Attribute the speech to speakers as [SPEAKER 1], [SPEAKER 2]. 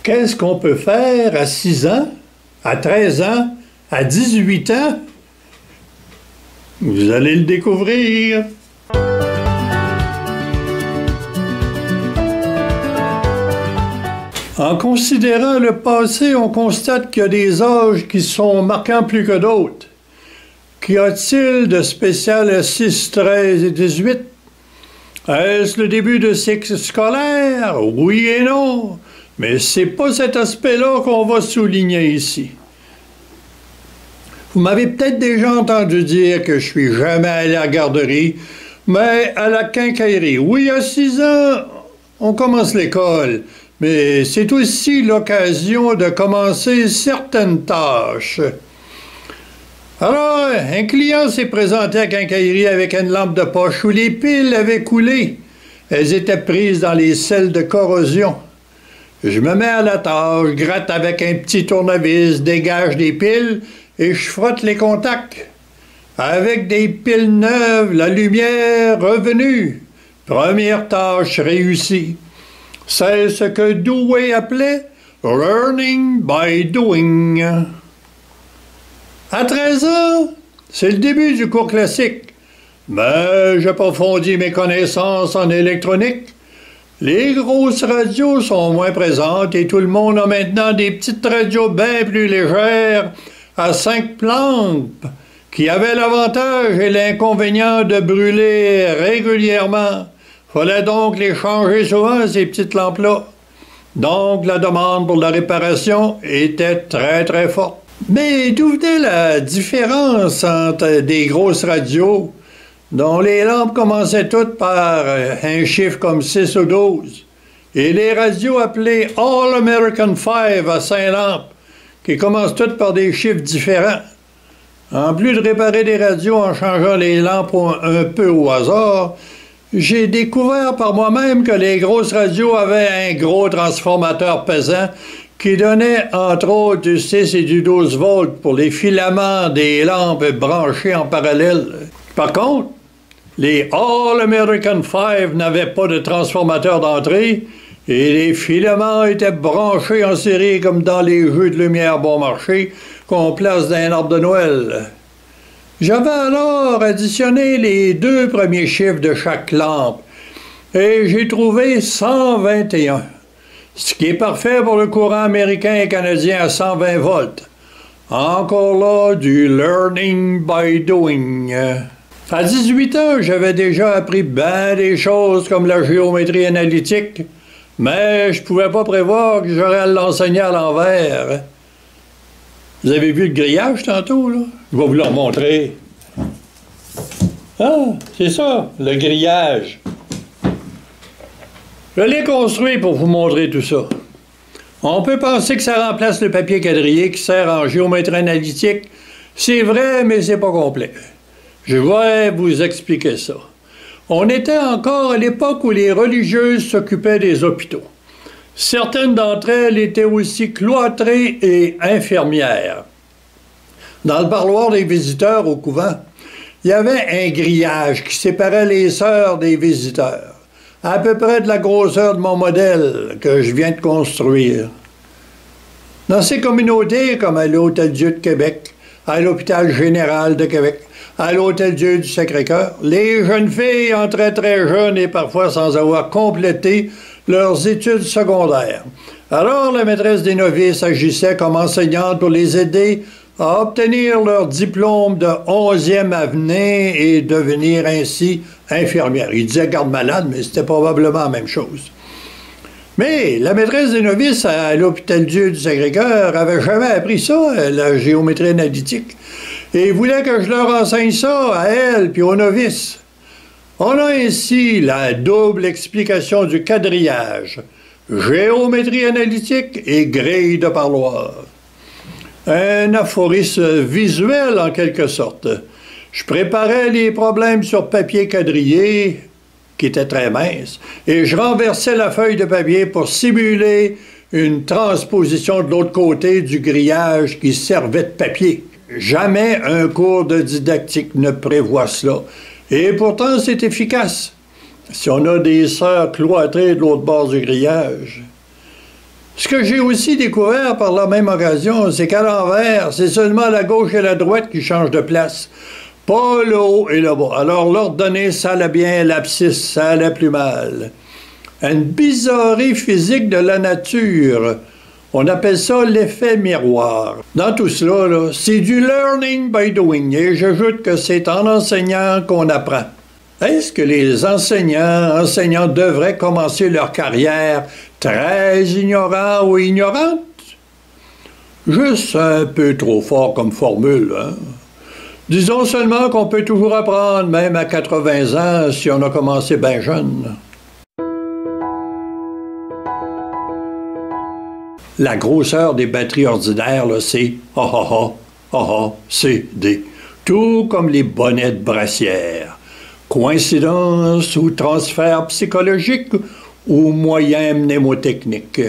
[SPEAKER 1] Qu'est-ce qu'on peut faire à 6 ans, à 13 ans, à 18 ans? Vous allez le découvrir. En considérant le passé, on constate qu'il y a des âges qui sont marquants plus que d'autres. Qu'y a-t-il de spécial à 6, 13 et 18? Est-ce le début de cycle scolaire? Oui et non. Mais c'est pas cet aspect-là qu'on va souligner ici. Vous m'avez peut-être déjà entendu dire que je suis jamais allé à la garderie, mais à la quincaillerie. Oui, à 6 ans, on commence l'école, mais c'est aussi l'occasion de commencer certaines tâches. Alors, un client s'est présenté à la quincaillerie avec une lampe de poche où les piles avaient coulé. Elles étaient prises dans les selles de corrosion. Je me mets à la tâche, gratte avec un petit tournevis, dégage des piles et je frotte les contacts. Avec des piles neuves, la lumière revenue. Première tâche réussie. C'est ce que Dewey appelait « learning by doing ». À 13 ans, c'est le début du cours classique. Mais j'approfondis mes connaissances en électronique. Les grosses radios sont moins présentes et tout le monde a maintenant des petites radios bien plus légères à 5 lampes qui avaient l'avantage et l'inconvénient de brûler régulièrement. Fallait donc les changer souvent, ces petites lampes-là. Donc la demande pour la réparation était très très forte. Mais d'où venait la différence entre des grosses radios dont les lampes commençaient toutes par un chiffre comme 6 ou 12, et les radios appelées All American 5 à 5 lampes, qui commencent toutes par des chiffres différents? En plus de réparer des radios en changeant les lampes un peu au hasard, j'ai découvert par moi-même que les grosses radios avaient un gros transformateur pesant qui donnait entre autres du 6 et du 12 volts pour les filaments des lampes branchées en parallèle. Par contre, les All American 5 n'avaient pas de transformateur d'entrée et les filaments étaient branchés en série comme dans les jeux de lumière bon marché qu'on place dans un arbre de Noël. J'avais alors additionné les 2 premiers chiffres de chaque lampe et j'ai trouvé 121, ce qui est parfait pour le courant américain et canadien à 120 volts. Encore là, du learning by doing. À 18 ans, j'avais déjà appris bien des choses comme la géométrie analytique, mais je pouvais pas prévoir que j'aurais à l'enseigner à l'envers. Vous avez vu le grillage tantôt, là? Je vais vous le remontrer. Ah, c'est ça, le grillage. Je l'ai construit pour vous montrer tout ça. On peut penser que ça remplace le papier quadrillé qui sert en géométrie analytique. C'est vrai, mais c'est pas complet. Je vais vous expliquer ça. On était encore à l'époque où les religieuses s'occupaient des hôpitaux. Certaines d'entre elles étaient aussi cloîtrées et infirmières. Dans le parloir des visiteurs au couvent, il y avait un grillage qui séparait les sœurs des visiteurs, à peu près de la grosseur de mon modèle que je viens de construire. Dans ces communautés, comme à l'Hôtel-Dieu de Québec, à l'Hôpital général de Québec, à l'Hôtel-Dieu du Sacré-Cœur, les jeunes filles entraient très jeunes et parfois sans avoir complété leurs études secondaires. Alors la maîtresse des novices agissait comme enseignante pour les aider à obtenir leur diplôme de 11e année et devenir ainsi infirmière. Il disait garde-malade, mais c'était probablement la même chose. Mais la maîtresse des novices à l'Hôpital-Dieu du Sacré-Cœur avait jamais appris ça, la géométrie analytique, et voulait que je leur enseigne ça à elle puis aux novices. On a ainsi la double explication du quadrillage, géométrie analytique et grille de parloir. Un aphorisme visuel en quelque sorte. Je préparais les problèmes sur papier quadrillé, qui était très mince, et je renversais la feuille de papier pour simuler une transposition de l'autre côté du grillage qui servait de papier. Jamais un cours de didactique ne prévoit cela. Et pourtant, c'est efficace. Si on a des sœurs cloîtrées de l'autre bord du grillage. Ce que j'ai aussi découvert par la même occasion, c'est qu'à l'envers, c'est seulement la gauche et la droite qui changent de place. Pas le haut et le bas. Alors l'ordonnée, ça allait bien, l'abscisse, ça allait plus mal. Une bizarrerie physique de la nature. On appelle ça l'effet miroir. Dans tout cela, c'est du learning by doing. Et j'ajoute que c'est en enseignant qu'on apprend. Est-ce que les enseignants devraient commencer leur carrière très ignorants ou ignorantes? Juste un peu trop fort comme formule, hein? Disons seulement qu'on peut toujours apprendre, même à 80 ans, si on a commencé bien jeune. La grosseur des batteries ordinaires, c'est CD. Tout comme les bonnets de brassière. Coïncidence ou transfert psychologique ou moyen mnémotechnique.